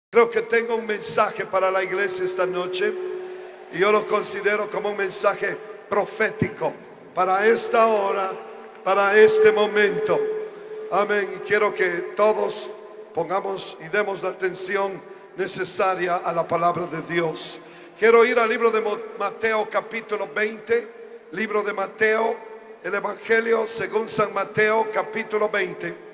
Creo que tengo un mensaje para la iglesia esta noche y yo lo considero como un mensaje profético para esta hora, para este momento. Amén. Y quiero que todos pongamos y demos la atención necesaria a la palabra de Dios. Quiero ir al libro de Mateo capítulo 20, libro de Mateo, el Evangelio según San Mateo capítulo 20.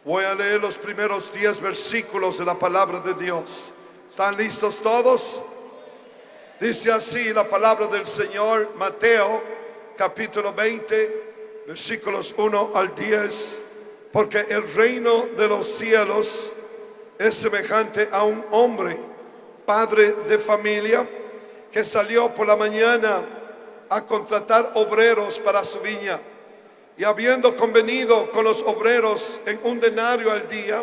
Voy a leer los primeros 10 versículos de la palabra de Dios. ¿Están listos todos? Dice así la palabra del Señor, Mateo capítulo 20, versículos 1 al 10. Porque el reino de los cielos es semejante a un hombre, padre de familia, que salió por la mañana a contratar obreros para su viña. Y habiendo convenido con los obreros en un denario al día,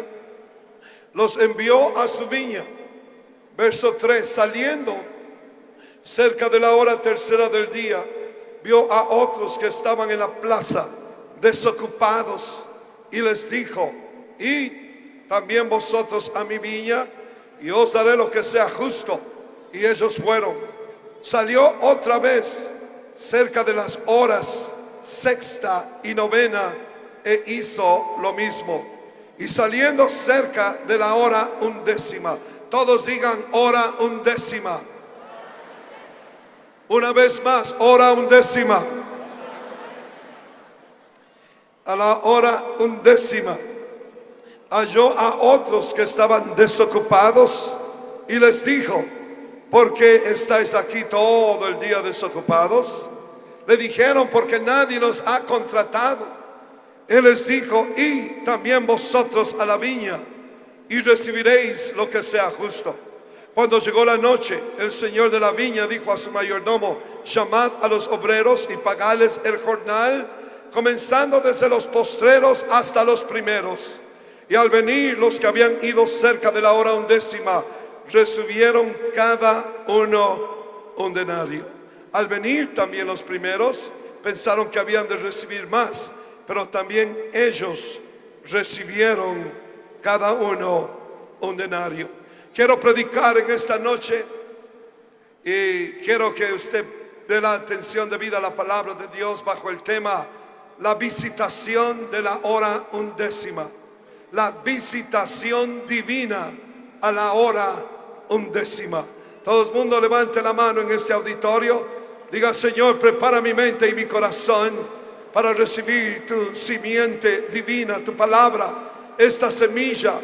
los envió a su viña. Verso 3, saliendo cerca de la hora tercera del día, vio a otros que estaban en la plaza, desocupados, y les dijo: id también vosotros a mi viña, y os daré lo que sea justo. Y ellos fueron. Salió otra vez cerca de las horas sexta y novena, e hizo lo mismo. Y saliendo cerca de la hora undécima, todos digan hora undécima. Una vez más, hora undécima. A la hora undécima halló a otros que estaban desocupados y les dijo: ¿por qué estáis aquí todo el día desocupados? Le dijeron: porque nadie nos ha contratado. Él les dijo: y también vosotros a la viña, y recibiréis lo que sea justo. Cuando llegó la noche, el señor de la viña dijo a su mayordomo: llamad a los obreros y pagadles el jornal, comenzando desde los postreros hasta los primeros. Y al venir los que habían ido cerca de la hora undécima, recibieron cada uno un denario. Al venir también los primeros, pensaron que habían de recibir más, pero también ellos recibieron cada uno un denario. Quiero predicar en esta noche y quiero que usted dé la atención debida a la palabra de Dios bajo el tema: la visitación de la hora undécima. La visitación divina a la hora undécima. Todo el mundo levante la mano en este auditorio. Diga: Señor, prepara mi mente y mi corazón para recibir tu simiente divina, tu palabra, esta semilla,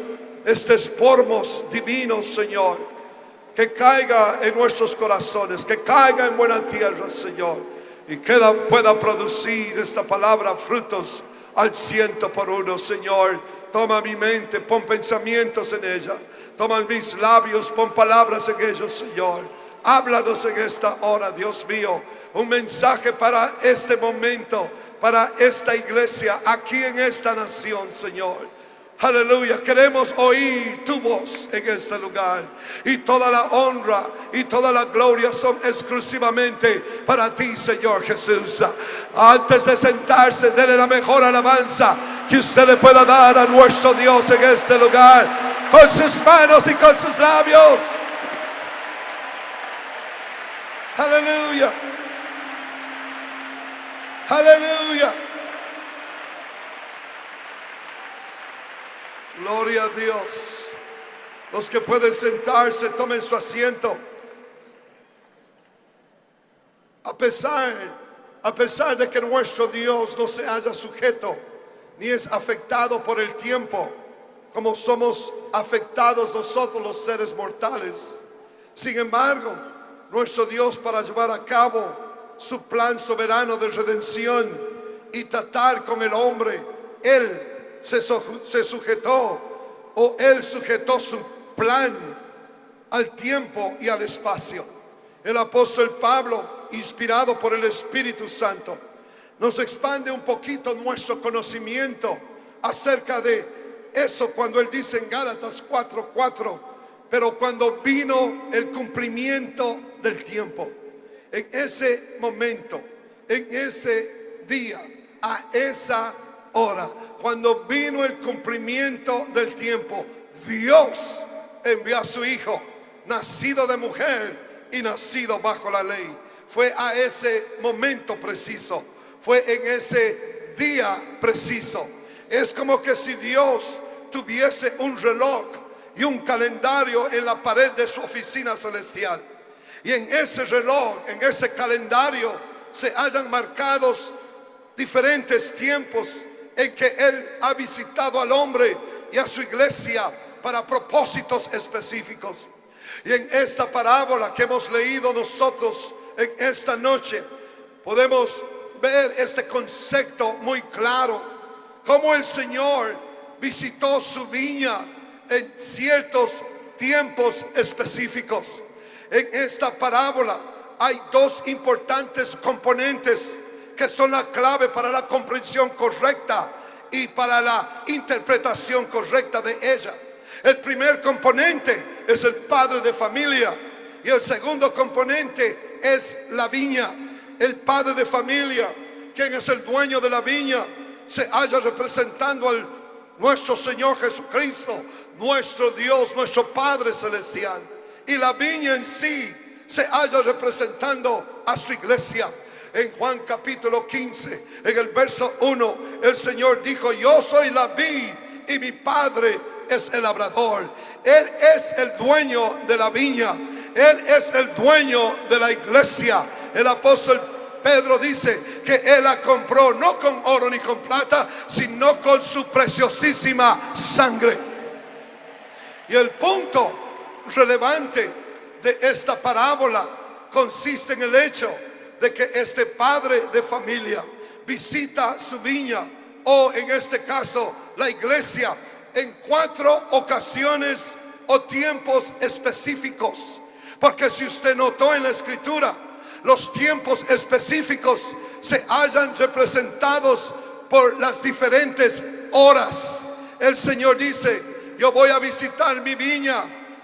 estos pormos divinos, Señor. Que caiga en nuestros corazones, que caiga en buena tierra, Señor, y que pueda producir esta palabra frutos al 100%, Señor. Toma mi mente, pon pensamientos en ella. Toma mis labios, pon palabras en ellos, Señor. Háblanos en esta hora, Dios mío. Un mensaje para este momento, para esta iglesia, aquí en esta nación, Señor. Aleluya. Queremos oír tu voz en este lugar. Y toda la honra y toda la gloria son exclusivamente para ti, Señor Jesús. Antes de sentarse, denle la mejor alabanza que usted le pueda dar a nuestro Dios en este lugar, con sus manos y con sus labios. Aleluya. Aleluya. Gloria a Dios. Los que pueden sentarse, tomen su asiento. A pesar de que nuestro Dios no se haya sujeto ni es afectado por el tiempo, como somos afectados nosotros los seres mortales, sin embargo, nuestro Dios, para llevar a cabo su plan soberano de redención y tratar con el hombre, Él se sujetó, o Él sujetó su plan al tiempo y al espacio. El apóstol Pablo, inspirado por el Espíritu Santo, nos expande un poquito nuestro conocimiento acerca de eso cuando Él dice en Gálatas 4:4: pero cuando vino el cumplimiento del tiempo, en ese momento, en ese día, a esa hora, cuando vino el cumplimiento del tiempo, Dios envió a su hijo, nacido de mujer y nacido bajo la ley. Fue a ese momento preciso, fue en ese día preciso. Es como que si Dios tuviese un reloj y un calendario en la pared de su oficina celestial, y en ese reloj, en ese calendario, se hayan marcados diferentes tiempos en que Él ha visitado al hombre y a su iglesia para propósitos específicos. Y en esta parábola que hemos leído nosotros en esta noche, podemos ver este concepto muy claro, cómo el Señor visitó su viña en ciertos tiempos específicos. En esta parábola hay dos importantes componentes que son la clave para la comprensión correcta y para la interpretación correcta de ella. El primer componente es el padre de familia y el segundo componente es la viña. El padre de familia, quien es el dueño de la viña, se halla representando al nuestro Señor Jesucristo, nuestro Dios, nuestro Padre Celestial. Y la viña en sí se halla representando a su iglesia. En Juan capítulo 15, en el verso 1, el Señor dijo: yo soy la vid y mi Padre es el labrador. Él es el dueño de la viña, Él es el dueño de la iglesia. El apóstol Pedro dice que Él la compró no con oro ni con plata, sino con su preciosísima sangre. Y el punto relevante de esta parábola consiste en el hecho de que este padre de familia visita su viña, o en este caso la iglesia, en 4 ocasiones o tiempos específicos. Porque si usted notó en la escritura, los tiempos específicos se hallan representados por las diferentes horas. El Señor dice: yo voy a visitar mi viña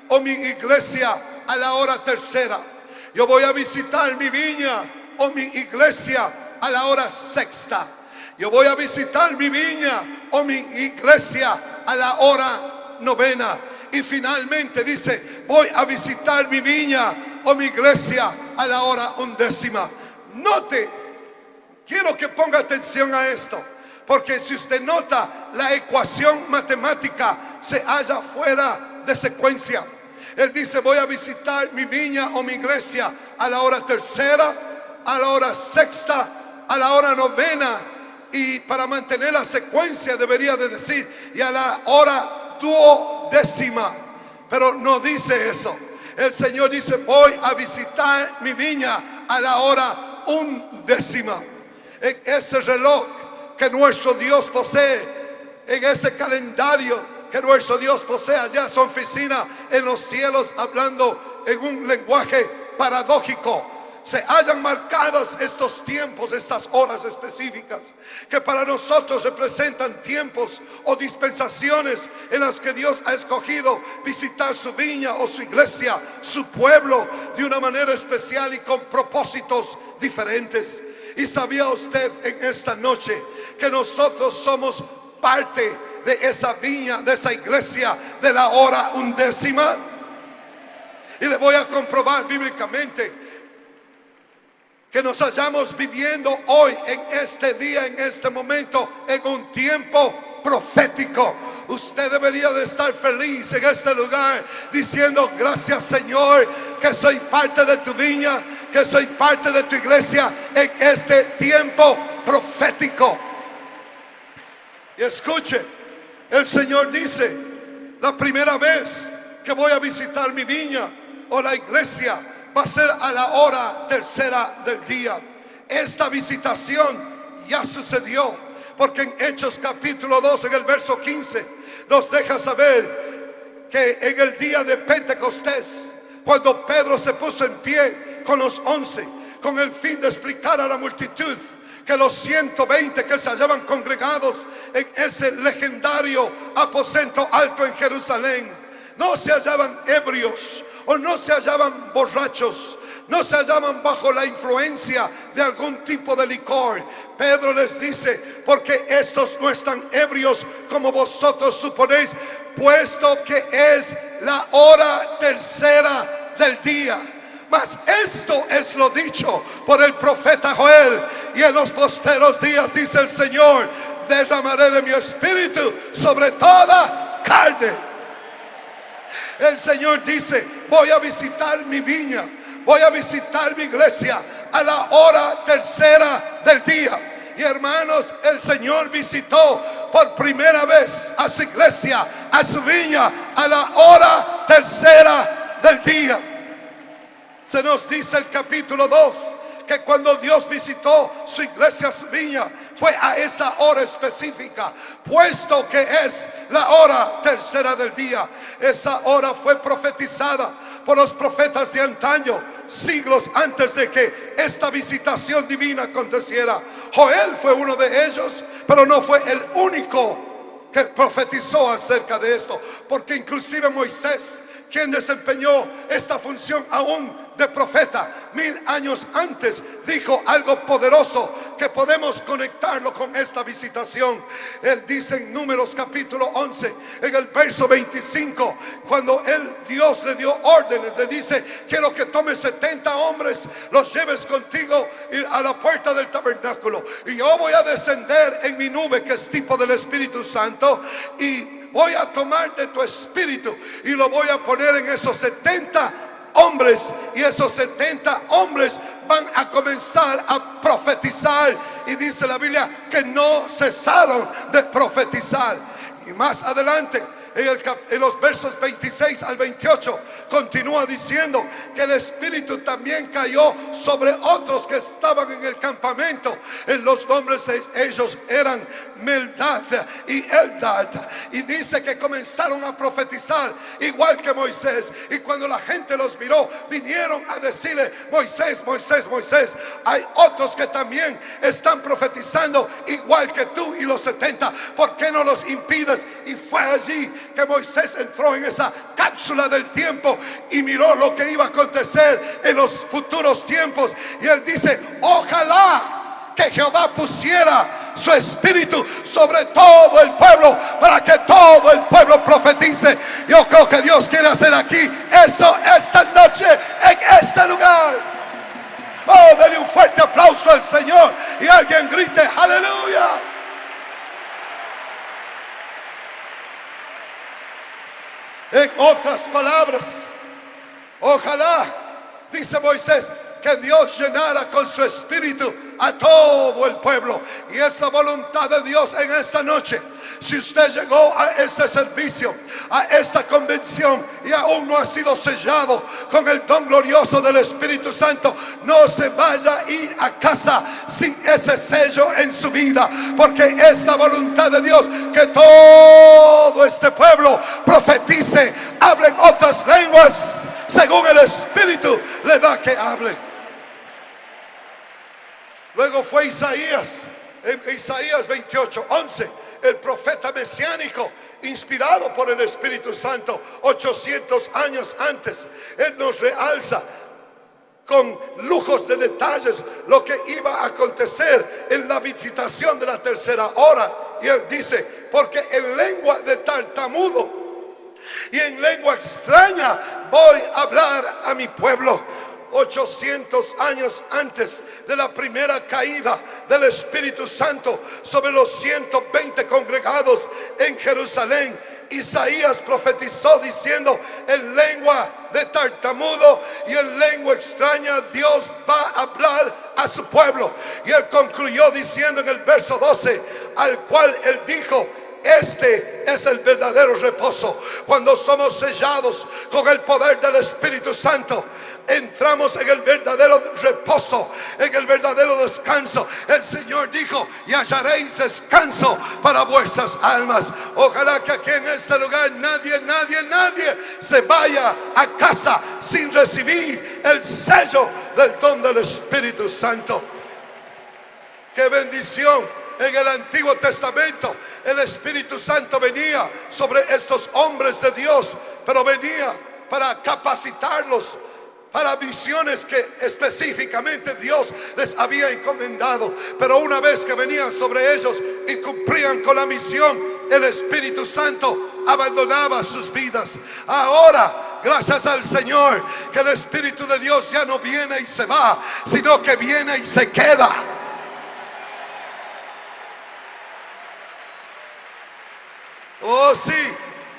o mi iglesia a la hora tercera. Yo voy a visitar mi viña o mi iglesia a la hora sexta. Yo voy a visitar mi viña o mi iglesia a la hora novena. Y finalmente dice: voy a visitar mi viña o mi iglesia a la hora 11ª. Note, quiero que ponga atención a esto, porque si usted nota, la ecuación matemática se halla fuera de secuencia. Él dice: voy a visitar mi viña o mi iglesia a la hora tercera, a la hora sexta, a la hora novena. Y para mantener la secuencia debería de decir: y a la hora 12ª. Pero no dice eso. El Señor dice: voy a visitar mi viña a la hora 11ª. En ese reloj que nuestro Dios posee, en ese calendario que nuestro Dios posee allá en su oficina en los cielos, hablando en un lenguaje paradójico, se hayan marcados estos tiempos, estas horas específicas, que para nosotros representan tiempos o dispensaciones en las que Dios ha escogido visitar su viña o su iglesia, su pueblo, de una manera especial y con propósitos diferentes. ¿Y sabía usted en esta noche que nosotros somos parte de esa viña, de esa iglesia de la hora 11ª? Y le voy a comprobar bíblicamente que nos hallamos viviendo hoy, en este día, en este momento, en un tiempo profético. Usted debería de estar feliz en este lugar, diciendo: gracias, Señor, que soy parte de tu viña, que soy parte de tu iglesia en este tiempo profético. Y escuche, el Señor dice: la primera vez que voy a visitar mi viña o la iglesia va a ser a la hora tercera del día. Esta visitación ya sucedió, porque en Hechos capítulo 2, en el verso 15, nos deja saber que en el día de Pentecostés, cuando Pedro se puso en pie con los 11, con el fin de explicar a la multitud que los 120 que se hallaban congregados en ese legendario aposento alto en Jerusalén no se hallaban ebrios o no se hallaban borrachos, no se hallaban bajo la influencia de algún tipo de licor. Pedro les dice: porque estos no están ebrios como vosotros suponéis, puesto que es la hora tercera del día. Mas esto es lo dicho por el profeta Joel: y en los posteros días, dice el Señor, derramaré de mi espíritu sobre toda carne. El Señor dice: voy a visitar mi viña, voy a visitar mi iglesia a la hora tercera del día. Y hermanos, el Señor visitó por primera vez a su iglesia, a su viña, a la hora tercera del día. Se nos dice el capítulo 2 que cuando Dios visitó su iglesia, su viña, fue a esa hora específica, puesto que es la hora tercera del día. Esa hora fue profetizada por los profetas de antaño, siglos antes de que esta visitación divina aconteciera. Joel fue uno de ellos, pero no fue el único que profetizó acerca de esto, porque inclusive Moisés, quien desempeñó esta función aún de profeta 1000 años antes, dijo algo poderoso que podemos conectarlo con esta visitación. Él dice en Números capítulo 11, en el verso 25, cuando Dios le dio órdenes, le dice: quiero que tomes 70 hombres, los lleves contigo a la puerta del tabernáculo, y yo voy a descender en mi nube, que es tipo del Espíritu Santo, y voy a tomar de tu espíritu y lo voy a poner en esos 70 hombres, y esos 70 hombres van a comenzar a profetizar. Y dice la Biblia que no cesaron de profetizar. Y más adelante, en los versos 26 al 28, continúa diciendo que el Espíritu también cayó sobre otros que estaban en el campamento. En los nombres de ellos eran Meldad y Eldad. Y dice que comenzaron a profetizar igual que Moisés. Y cuando la gente los miró, vinieron a decirle: Moisés, Moisés, Moisés, hay otros que también están profetizando igual que tú y los 70. ¿Por qué no los impides? Y fue allí que Moisés entró en esa cápsula del tiempo y miró lo que iba a acontecer en los futuros tiempos. Y él dice: ojalá que Jehová pusiera su espíritu sobre todo el pueblo, para que todo el pueblo profetice. Yo creo que Dios quiere hacer aquí eso esta noche, en este lugar. Oh, denle un fuerte aplauso al Señor y alguien grite: aleluya. En otras palabras, ojalá, dice Moisés, que Dios llenara con su espíritu a todo el pueblo. Y es la voluntad de Dios en esta noche. Si usted llegó a este servicio, a esta convención, y aún no ha sido sellado con el don glorioso del Espíritu Santo, no se vaya a ir a casa sin ese sello en su vida, porque es la voluntad de Dios que todo este pueblo profetice, hable en otras lenguas según el Espíritu le da que hable. Luego fue Isaías, en Isaías 28:11, el profeta mesiánico inspirado por el Espíritu Santo 800 años antes. Él nos realza con lujos de detalles lo que iba a acontecer en la visitación de la tercera hora. Y él dice: porque en lengua de tartamudo y en lengua extraña voy a hablar a mi pueblo. 800 años antes de la primera caída del Espíritu Santo sobre los 120 congregados en Jerusalén, Isaías profetizó diciendo: en lengua de tartamudo y en lengua extraña Dios va a hablar a su pueblo. Y él concluyó diciendo en el verso 12: al cual él dijo: este es el verdadero reposo. Cuando somos sellados con el poder del Espíritu Santo, entramos en el verdadero reposo, en el verdadero descanso. El Señor dijo: y hallaréis descanso para vuestras almas. Ojalá que aquí en este lugar nadie se vaya a casa sin recibir el sello del don del Espíritu Santo. ¡Qué bendición! En el Antiguo Testamento el Espíritu Santo venía sobre estos hombres de Dios, pero venía para capacitarlos, para misiones que específicamente Dios les había encomendado. Pero una vez que venían sobre ellos y cumplían con la misión, el Espíritu Santo abandonaba sus vidas. Ahora, gracias al Señor, que el Espíritu de Dios ya no viene y se va, sino que viene y se queda. Oh sí,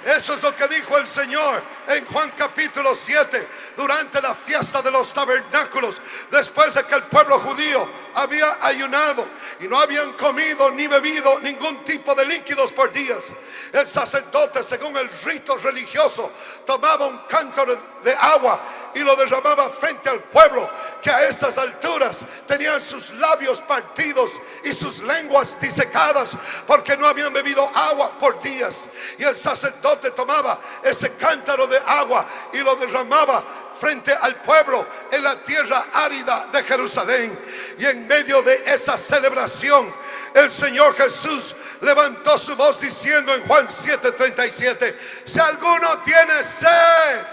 eso es lo que dijo el Señor en Juan capítulo 7, durante la fiesta de los tabernáculos, después de que el pueblo judío había ayunado y no habían comido ni bebido ningún tipo de líquidos por días. El sacerdote, según el rito religioso, tomaba un cántaro de agua y lo derramaba frente al pueblo, que a esas alturas tenían sus labios partidos y sus lenguas disecadas, porque no habían bebido agua por días. Y el sacerdote tomaba ese cántaro de agua y lo derramaba frente al pueblo en la tierra árida de Jerusalén. Y en medio de esa celebración, el Señor Jesús levantó su voz diciendo en Juan 7:37: si alguno tiene sed,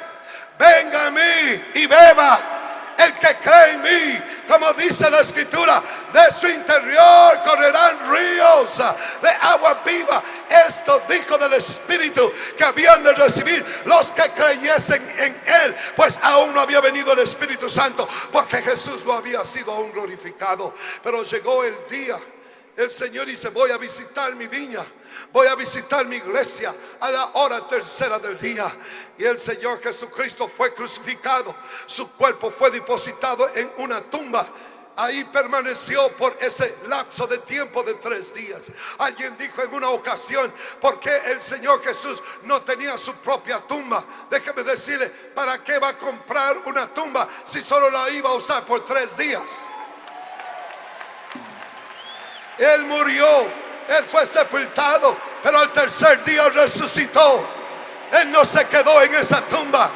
venga a mí y beba. El que cree en mí, como dice la Escritura, de su interior correrán ríos de agua viva. Esto dijo del Espíritu que habían de recibir los que creyesen en Él, pues aún no había venido el Espíritu Santo, porque Jesús no había sido aún glorificado. Pero llegó el día. El Señor dice: voy a visitar mi viña, voy a visitar mi iglesia a la hora tercera del día. Y el Señor Jesucristo fue crucificado, su cuerpo fue depositado en una tumba. Ahí permaneció por ese lapso de tiempo de 3 días. Alguien dijo en una ocasión: ¿por qué el Señor Jesús no tenía su propia tumba? Déjeme decirle, ¿para qué va a comprar una tumba si solo la iba a usar por 3 días? Él murió, Él fue sepultado, pero al tercer día resucitó. Él no se quedó en esa tumba.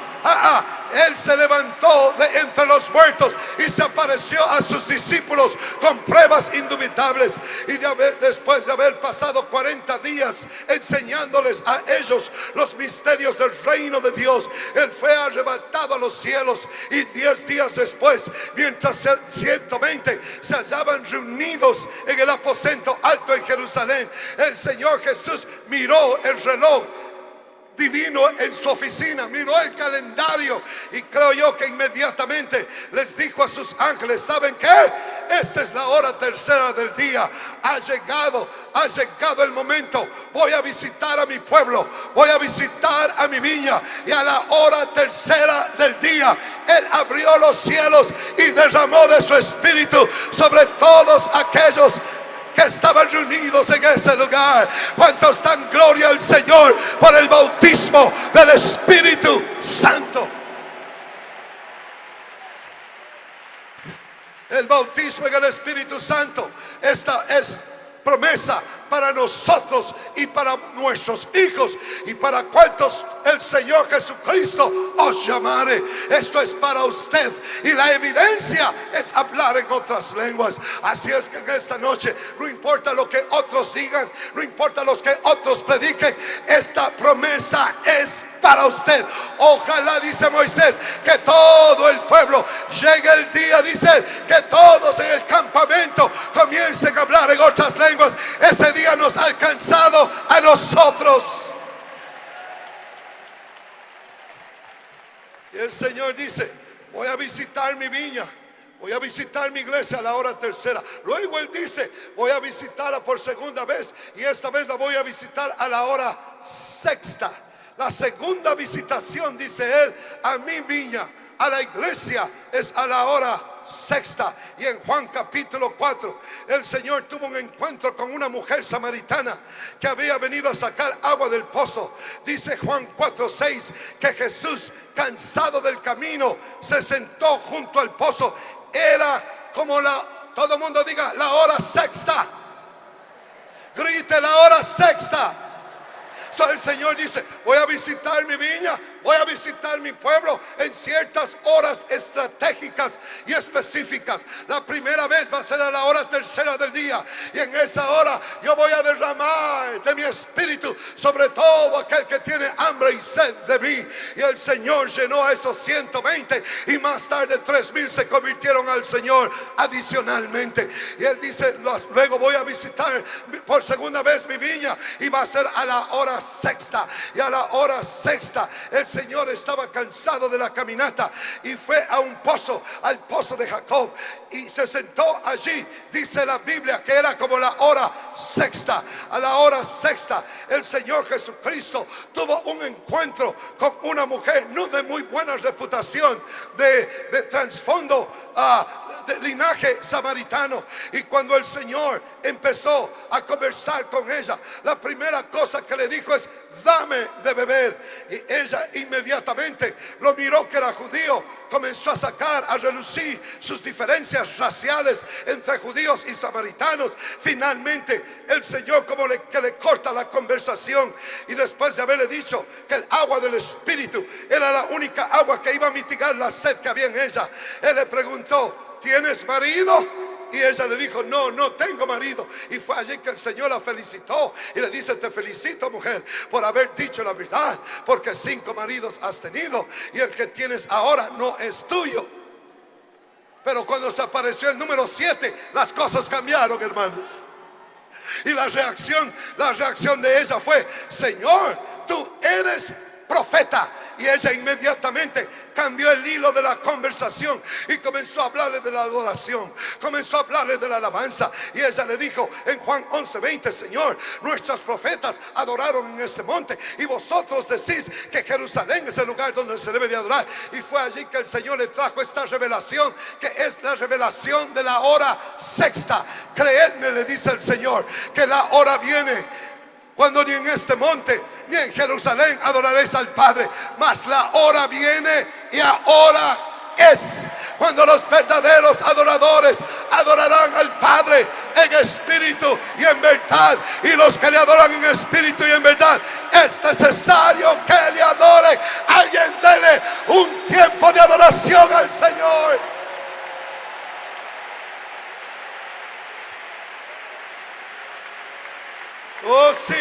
Él se levantó de entre los muertos y se apareció a sus discípulos con pruebas indubitables. Y después de haber pasado 40 días enseñándoles a ellos los misterios del reino de Dios, Él fue arrebatado a los cielos. Y 10 días después, mientras 120 se hallaban reunidos en el aposento alto en Jerusalén, el Señor Jesús miró el reloj divino en su oficina, miró el calendario y creo yo que inmediatamente les dijo a sus ángeles: ¿saben qué? Esta es la hora tercera del día. Ha llegado el momento. Voy a visitar a mi pueblo, voy a visitar a mi viña. Y a la hora tercera del día, Él abrió los cielos y derramó de su espíritu sobre todos aquellos que estaban reunidos en ese lugar. ¿Cuántos dan gloria al Señor por el bautismo del Espíritu Santo? El bautismo en el Espíritu Santo, esta es promesa para nosotros y para nuestros hijos y para cuantos el Señor Jesucristo os llamare. Esto es para usted y la evidencia es hablar en otras lenguas. Así es que en esta noche, no importa lo que otros digan, no importa los que otros prediquen, esta promesa es para usted. Ojalá, dice Moisés, que todo el pueblo llegue el día, dice, que todos en el campamento comiencen a hablar en otras lenguas. Ese día nos ha alcanzado a nosotros. Y el Señor dice: voy a visitar mi viña, voy a visitar mi iglesia a la hora tercera. Luego Él dice: voy a visitarla por segunda vez, y esta vez la voy a visitar a la hora sexta. La segunda visitación, dice Él, a mi viña, a la iglesia, es a la hora sexta. Y en Juan capítulo 4, el Señor tuvo un encuentro con una mujer samaritana que había venido a sacar agua del pozo. Dice Juan 4:6 que Jesús, cansado del camino, se sentó junto al pozo. Era como todo el mundo diga, la hora sexta. Grite: la hora sexta. So, el Señor dice: voy a visitar mi viña, voy a visitar mi pueblo en ciertas horas estratégicas y específicas. La primera vez va a ser a la hora tercera del día, y en esa hora yo voy a derramar de mi espíritu sobre todo aquel que tiene hambre y sed de mí. Y el Señor llenó a esos 120, y más tarde 3000 se convirtieron al Señor adicionalmente. Y Él dice: luego voy a visitar por segunda vez mi viña, y va a ser a la hora sexta. Y a la hora sexta el Señor estaba cansado de la caminata y fue a un pozo, al pozo de Jacob, y se sentó allí. Dice la Biblia que era como la hora sexta. A la hora sexta el Señor Jesucristo tuvo un encuentro con una mujer no de muy buena reputación, de trasfondo, de linaje samaritano. Y cuando el Señor empezó a conversar con ella, la primera cosa que le dijo es: dame de beber. Y ella inmediatamente lo miró que era judío, comenzó a sacar a relucir sus diferencias raciales entre judíos y samaritanos. Finalmente el Señor como que le corta la conversación, y después de haberle dicho que el agua del Espíritu era la única agua que iba a mitigar la sed que había en ella, Él le preguntó: ¿tienes marido? Y ella le dijo: no, no tengo marido. Y fue allí que el Señor la felicitó y le dice: te felicito, mujer, por haber dicho la verdad, porque 5 maridos has tenido y el que tienes ahora no es tuyo. Pero cuando se apareció el número 7, las cosas cambiaron, hermanos. Y la reacción de ella fue: Señor, tú eres profeta. Y ella inmediatamente cambió el hilo de la conversación y comenzó a hablarle de la adoración, comenzó a hablarle de la alabanza. Y ella le dijo en Juan 11:20: Señor, nuestros profetas adoraron en este monte, y vosotros decís que Jerusalén es el lugar donde se debe de adorar. Y fue allí que el Señor le trajo esta revelación, que es la revelación de la hora sexta. Creedme, le dice el Señor, que la hora viene cuando ni en este monte ni en Jerusalén adoraréis al Padre, mas la hora viene, y ahora es, cuando los verdaderos adoradores adorarán al Padre en espíritu y en verdad. Y los que le adoran en espíritu y en verdad, es necesario que le adoren. Alguien dele un tiempo de adoración al Señor. Oh sí,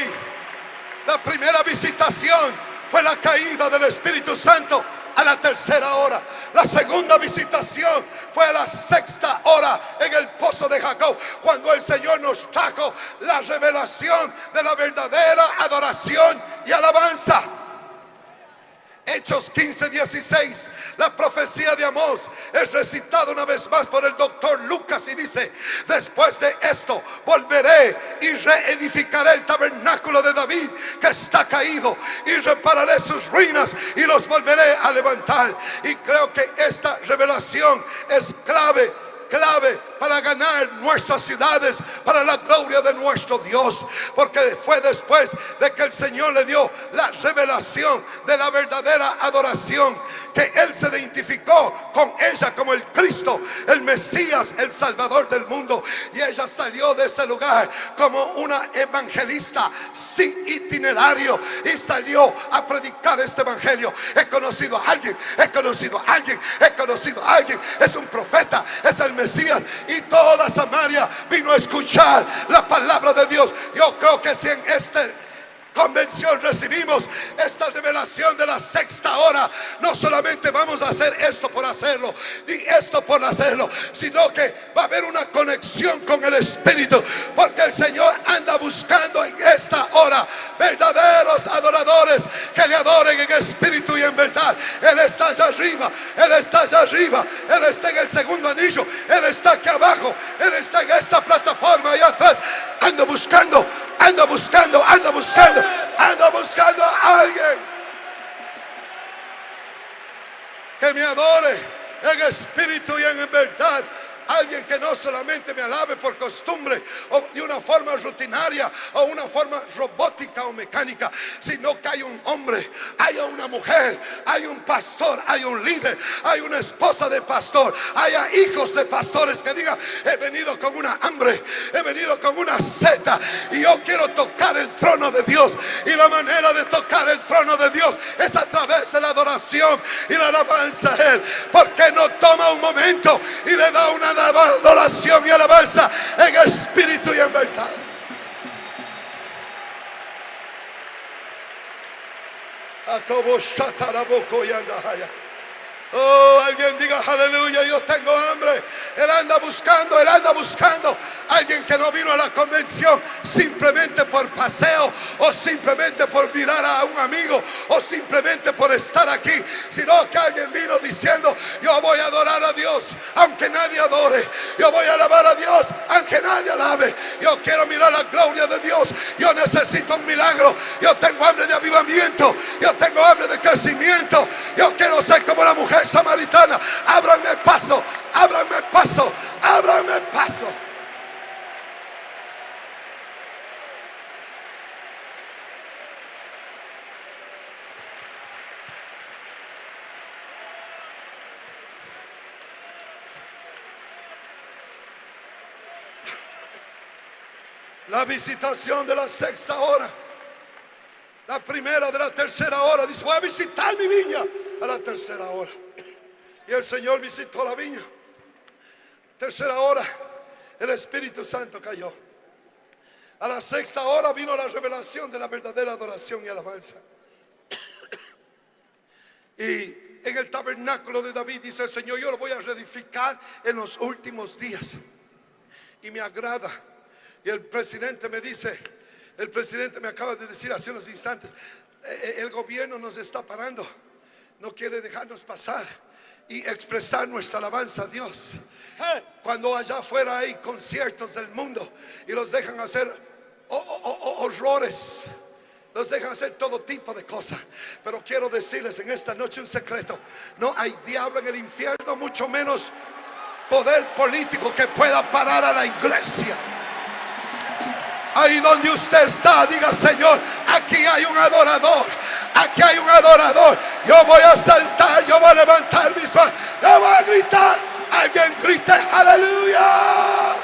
la primera visitación fue la caída del Espíritu Santo a la tercera hora. La segunda visitación fue a la sexta hora en el pozo de Jacob, cuando el Señor nos trajo la revelación de la verdadera adoración y alabanza. Hechos 15:16, la profecía de Amós es recitada una vez más por el doctor Lucas, y dice: después de esto volveré y reedificaré el tabernáculo de David que está caído, y repararé sus ruinas y los volveré a levantar. Y creo que esta revelación es clave para ganar nuestras ciudades para la gloria de nuestro Dios, porque fue después de que el Señor le dio la revelación de la verdadera adoración que Él se identificó con ella como el Cristo, el Mesías, el Salvador del mundo. Y ella salió de ese lugar como una evangelista sin itinerario, y salió a predicar este evangelio. He conocido a alguien, he conocido a alguien, he conocido a alguien. Es un profeta, es el Mesías, y toda Samaria vino a escuchar la palabra de Dios. Yo creo que si en esta convención recibimos esta revelación de la sexta hora, no solamente vamos a hacer esto por hacerlo, ni esto por hacerlo, sino que va a haber una conexión con el Espíritu, porque el Señor anda buscando en esta hora verdaderos adoradores que le adoren en espíritu y en verdad. Él está allá arriba, Él está allá arriba, Él está en el segundo anillo, Él está aquí abajo, Él está en esta plataforma allá atrás. Anda buscando a alguien que me adore en espíritu y en verdad. Alguien que no solamente me alabe por costumbre o de una forma rutinaria o una forma robótica o mecánica, sino que hay un hombre, hay una mujer, hay un pastor, hay un líder, hay una esposa de pastor, haya hijos de pastores que digan: he venido con una hambre, he venido con una sed y yo quiero tocar el trono de Dios. Y la manera de tocar el trono de Dios es a través de la adoración y la alabanza a Él. Porque no toma un momento y le da una adoración y alabanza en espíritu y en verdad. Oh, alguien diga aleluya. Yo tengo hambre. Él anda buscando alguien que no vino a la convención simplemente por paseo, o simplemente por mirar a un amigo, o simplemente por estar aquí, sino que alguien vino diciendo: yo voy a adorar a Dios aunque nadie adore, yo voy a alabar a Dios aunque nadie alabe, yo quiero mirar la gloria de Dios, yo necesito un milagro, yo tengo hambre de avivamiento, yo tengo hambre de crecimiento, yo quiero ser como la mujer samaritana. Ábranme paso, ábranme paso, ábranme paso. La visitación de la sexta hora, la primera de la tercera hora, dice: voy a visitar mi viña a la tercera hora. Y el Señor visitó la viña. Tercera hora, el Espíritu Santo cayó. A la sexta hora vino la revelación de la verdadera adoración y alabanza. Y en el tabernáculo de David dice el Señor: yo lo voy a reedificar en los últimos días. Y me agrada. Y el presidente me acaba de decir hace unos instantes: el gobierno nos está parando, no quiere dejarnos pasar y expresar nuestra alabanza a Dios. Cuando allá afuera hay conciertos del mundo y los dejan hacer horrores, los dejan hacer todo tipo de cosas. Pero quiero decirles en esta noche un secreto: no hay diablo en el infierno, mucho menos poder político que pueda parar a la iglesia. Ahí donde usted está, diga: Señor, aquí hay un adorador, aquí hay un adorador. Yo voy a saltar, yo voy a levantar mis manos, yo voy a gritar. Alguien grite aleluya.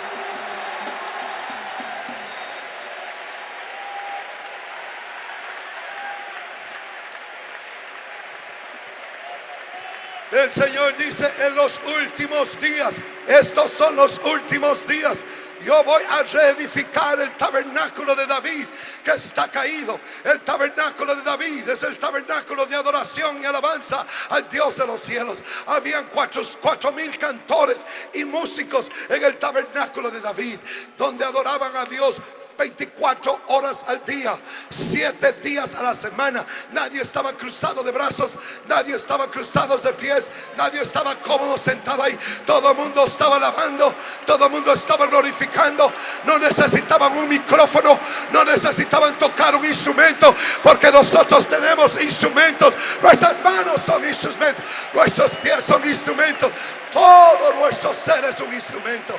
El Señor dice: en los últimos días, estos son los últimos días, yo voy a reedificar el tabernáculo de David que está caído. El tabernáculo de David es el tabernáculo de adoración y alabanza al Dios de los cielos. Habían 4,000 cantores y músicos en el tabernáculo de David, donde adoraban a Dios 24 horas al día, 7 días a la semana. Nadie estaba cruzado de brazos, nadie estaba cruzado de pies, nadie estaba cómodo sentado ahí. Todo el mundo estaba alabando, todo el mundo estaba glorificando. No necesitaban un micrófono, no necesitaban tocar un instrumento, porque nosotros tenemos instrumentos. Nuestras manos son instrumentos, nuestros pies son instrumentos, todo nuestro ser es un instrumento.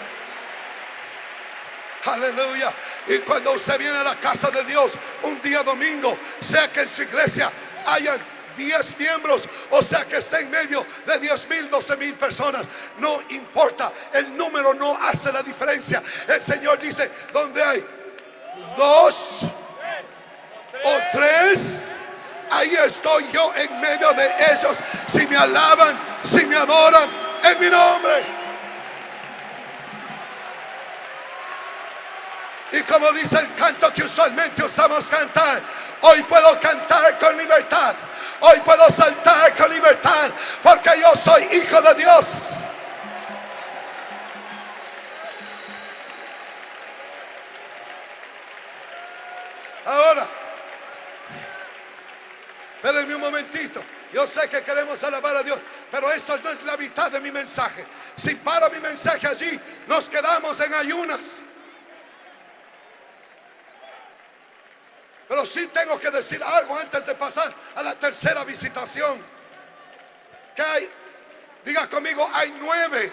Aleluya. Y cuando usted viene a la casa de Dios un día domingo, sea que en su iglesia hayan 10 miembros, o sea que esté en medio de 10,000, 12,000 personas, no importa, el número no hace la diferencia. El Señor dice: donde hay 2 o 3, ahí estoy yo en medio de ellos. Si me alaban, si me adoran en mi nombre. Y como dice el canto que usualmente usamos cantar, hoy puedo cantar con libertad, hoy puedo saltar con libertad, porque yo soy hijo de Dios. Ahora, espérenme un momentito. Yo sé que queremos alabar a Dios, pero esto no es la mitad de mi mensaje. Si paro mi mensaje allí, nos quedamos en ayunas. Pero sí tengo que decir algo antes de pasar a la tercera visitación. Que hay, diga conmigo, hay 9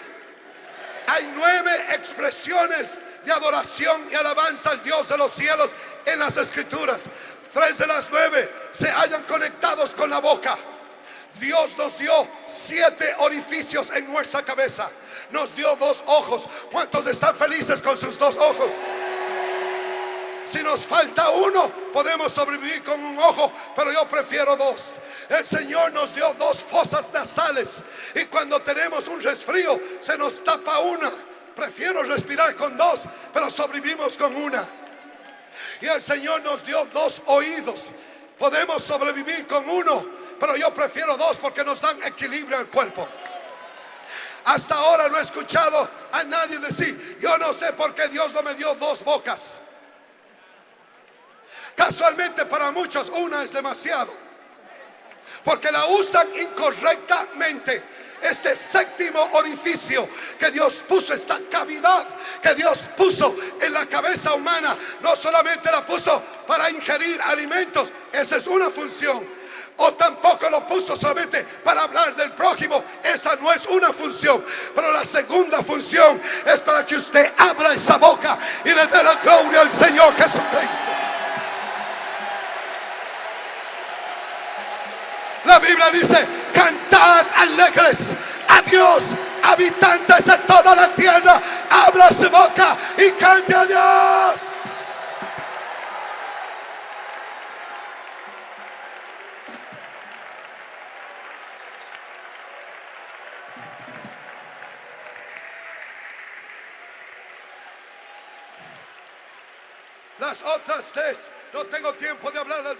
Hay 9 expresiones de adoración y alabanza al Dios de los cielos en las Escrituras. 3 de las 9 se hallan conectados con la boca. Dios nos dio 7 orificios en nuestra cabeza. Nos dio 2 ojos. ¿Cuántos están felices con sus 2 ojos? Si nos falta uno, podemos sobrevivir con un ojo, pero yo prefiero 2. El Señor nos dio 2 fosas nasales, y cuando tenemos un resfrío se nos tapa una. Prefiero respirar con 2, pero sobrevivimos con una. Y el Señor nos dio 2 oídos. Podemos sobrevivir con uno, pero yo prefiero 2 porque nos dan equilibrio al cuerpo. Hasta ahora no he escuchado a nadie decir: yo no sé por qué Dios no me dio 2 bocas. Casualmente para muchos una es demasiado, porque la usan incorrectamente. Este 7º orificio que Dios puso, esta cavidad que Dios puso en la cabeza humana, no solamente la puso para ingerir alimentos, esa es una función. O tampoco lo puso solamente para hablar del prójimo, esa no es una función. Pero la segunda función es para que usted abra esa boca y le dé la gloria al Señor Jesucristo. La Biblia dice: cantad alegres a Dios, habitantes de toda la tierra. Abra su boca y cante a Dios. Las otras 3 no tengo tiempo de hablarlas.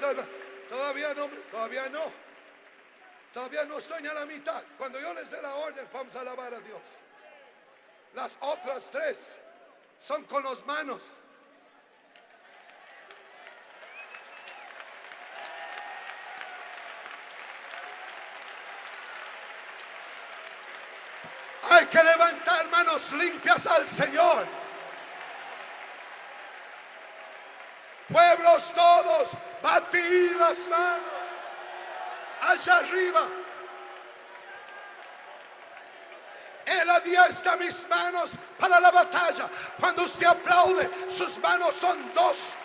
Todavía no estoy ni a la mitad. Cuando yo les dé la orden, vamos a alabar a Dios. Las otras 3 son con las manos. Hay que levantar manos limpias al Señor. Pueblos todos, batid las manos allá arriba. Él adiestra mis manos para la batalla. Cuando usted aplaude, sus manos son dos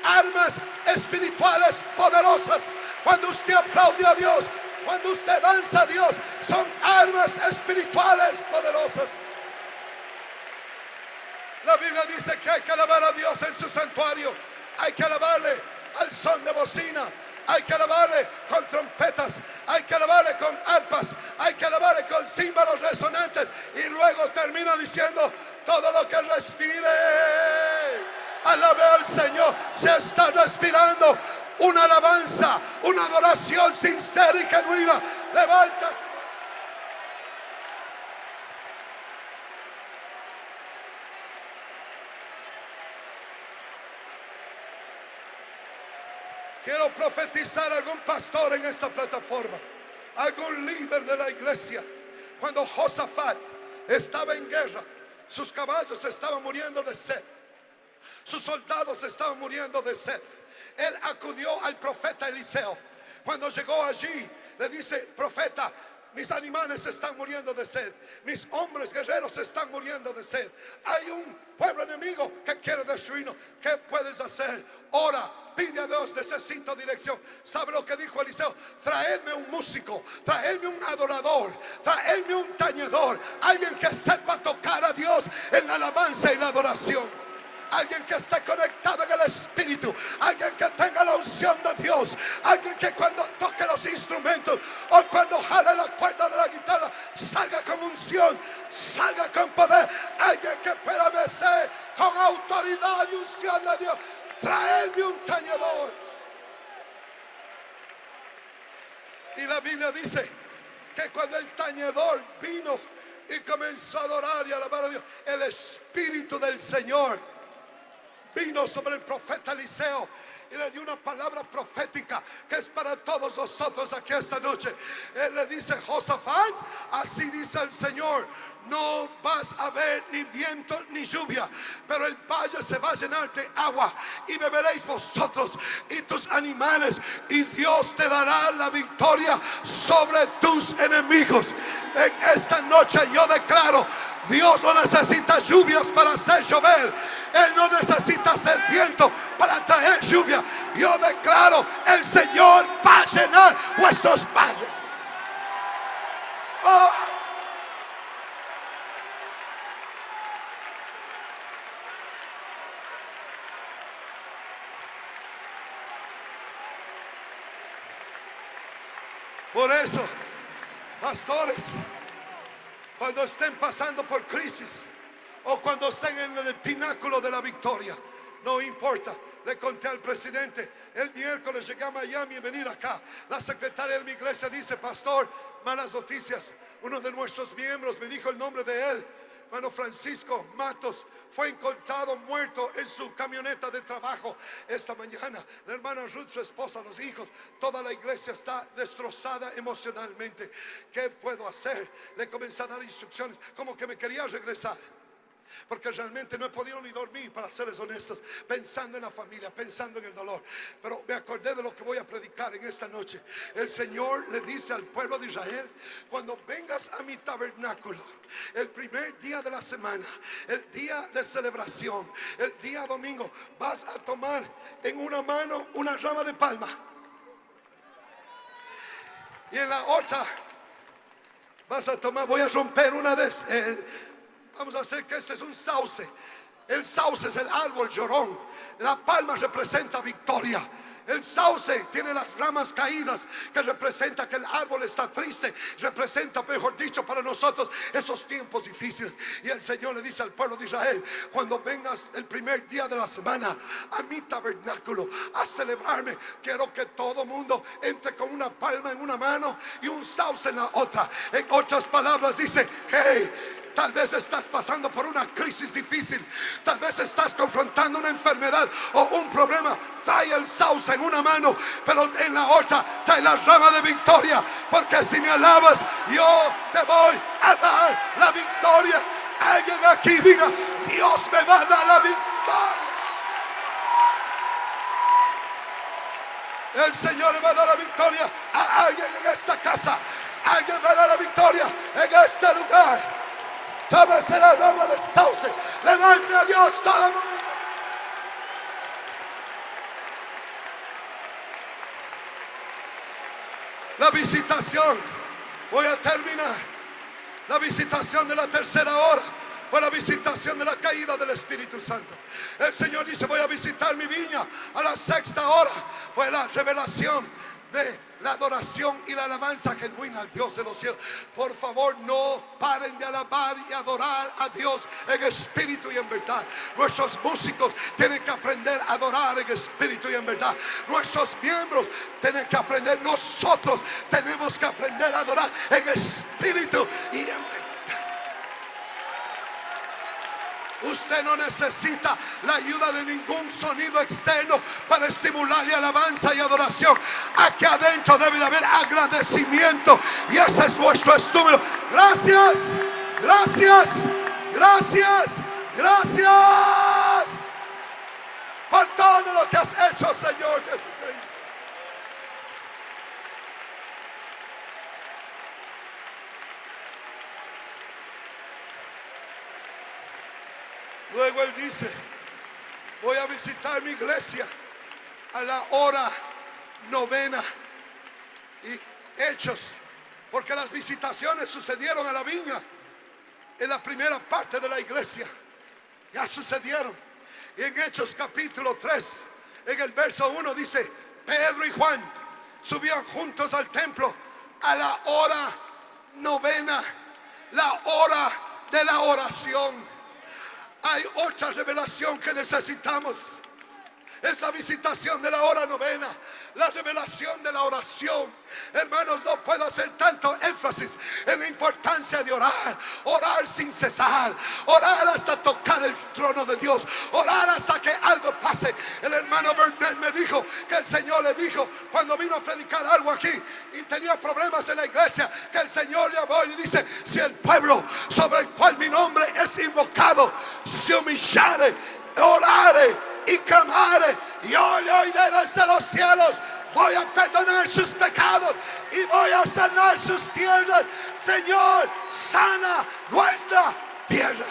armas espirituales poderosas. Cuando usted aplaude a Dios, cuando usted danza a Dios, son armas espirituales poderosas. La Biblia dice que hay que alabar a Dios en su santuario. Hay que alabarle al son de bocina. Hay que alabarle con trompetas. Hay que alabarle con arpas. Hay que alabarle con címbalos resonantes. Y luego termina diciendo: todo lo que respire, alabe al Señor. Se está respirando una alabanza, una adoración sincera y genuina. Levantas. Quiero profetizar a algún pastor en esta plataforma, algún líder de la iglesia. Cuando Josafat estaba en guerra, sus caballos estaban muriendo de sed, sus soldados estaban muriendo de sed. Él acudió al profeta Eliseo. Cuando llegó allí, le dice: profeta, mis animales están muriendo de sed, mis hombres guerreros están muriendo de sed. Hay un pueblo enemigo que quiere destruirnos. ¿Qué puedes hacer? Ora, pide a Dios, necesito dirección. ¿Sabe lo que dijo Eliseo? Traedme un músico, traedme un adorador, traedme un tañedor, alguien que sepa tocar a Dios en la alabanza y la adoración. Alguien que esté conectado en el Espíritu, alguien que tenga la unción de Dios, alguien que cuando toque los instrumentos o cuando jale la cuerda de la guitarra salga con unción, salga con poder. Alguien que pueda mecer con autoridad y unción de Dios. Traedme un tañedor. Y la Biblia dice que cuando el tañedor vino y comenzó a adorar y a alabar a Dios, el Espíritu del Señor vino sobre el profeta Eliseo y le dio una palabra profética que es para todos nosotros aquí esta noche. Él le dice: Josafat, así dice el Señor, no vas a ver ni viento ni lluvia, pero el valle se va a llenar de agua y beberéis vosotros y tus animales, y Dios te dará la victoria sobre tus enemigos. En esta noche yo declaro: Dios no necesita lluvias para hacer llover. Él no necesita hacer viento para traer lluvia. Yo declaro, el Señor va a llenar vuestros valles. Oh. Por eso, pastores, cuando estén pasando por crisis o cuando estén en el pináculo de la victoria, no importa. Le conté al presidente, el miércoles llegué a Miami y venir acá. La secretaria de mi iglesia dice: pastor, malas noticias. Uno de nuestros miembros me dijo el nombre de él. Hermano Francisco Matos fue encontrado muerto en su camioneta de trabajo esta mañana. La hermana Ruth, su esposa, los hijos, toda la iglesia está destrozada emocionalmente. ¿Qué puedo hacer? Le comencé a dar instrucciones, como que me quería regresar, porque realmente no he podido ni dormir, para serles honestos, pensando en la familia, pensando en el dolor. Pero me acordé de lo que voy a predicar en esta noche. El Señor le dice al pueblo de Israel: cuando vengas a mi tabernáculo, el primer día de la semana, el día de celebración, el día domingo, vas a tomar en una mano una rama de palma y en la otra vas a tomar, voy a romper una vamos a hacer que este es un sauce. El sauce es el árbol llorón. La palma representa victoria. El sauce tiene las ramas caídas, que representa que el árbol está triste. Representa, mejor dicho, para nosotros esos tiempos difíciles. Y el Señor le dice al pueblo de Israel: cuando vengas el primer día de la semana a mi tabernáculo a celebrarme, quiero que todo mundo entre con una palma en una mano y un sauce en la otra. En otras palabras dice: hey, tal vez estás pasando por una crisis difícil, tal vez estás confrontando una enfermedad o un problema. Trae el sauce en una mano, pero en la otra trae la rama de victoria, porque si me alabas, yo te voy a dar la victoria. Alguien aquí diga: Dios me va a dar la victoria. El Señor le va a dar la victoria a alguien en esta casa. Alguien va a dar la victoria en este lugar. Tómese la rama de sauce, levante a Dios todo el mundo. La visitación, voy a terminar. La visitación de la tercera hora fue la visitación de la caída del Espíritu Santo. El Señor dice: voy a visitar mi viña. A la sexta hora fue la revelación de la adoración y la alabanza genuina al Dios de los cielos. Por favor, no paren de alabar y adorar a Dios en espíritu y en verdad. Nuestros músicos tienen que aprender a adorar en espíritu y en verdad. Nuestros miembros tienen que aprender. Nosotros tenemos que aprender a adorar en espíritu y en verdad. Usted no necesita la ayuda de ningún sonido externo para estimularle alabanza y adoración. Aquí adentro debe de haber agradecimiento, y ese es nuestro estúpido. Gracias, gracias, gracias, gracias por todo lo que has hecho, Señor Jesucristo. Luego él dice: voy a visitar mi iglesia a la hora novena. Y Hechos, porque las visitaciones sucedieron a la viña en la primera parte de la iglesia, ya sucedieron. Y en Hechos capítulo 3, en el verso 1 dice: Pedro y Juan subían juntos al templo a la hora novena, la hora de la oración. Hay otra revelación que necesitamos. Es la visitación de la hora novena, la revelación de la oración. Hermanos, no puedo hacer tanto énfasis en la importancia de orar. Orar sin cesar, orar hasta tocar el trono de Dios, orar hasta que algo pase. El hermano Burnett me dijo que el Señor le dijo, cuando vino a predicar algo aquí y tenía problemas en la iglesia, que el Señor llamó y dice: si el pueblo sobre el cual mi nombre es invocado se humillare, orare y clamare, yo le oiré desde los cielos. Voy a perdonar sus pecados y voy a sanar sus tierras. Señor, sana nuestra tierra.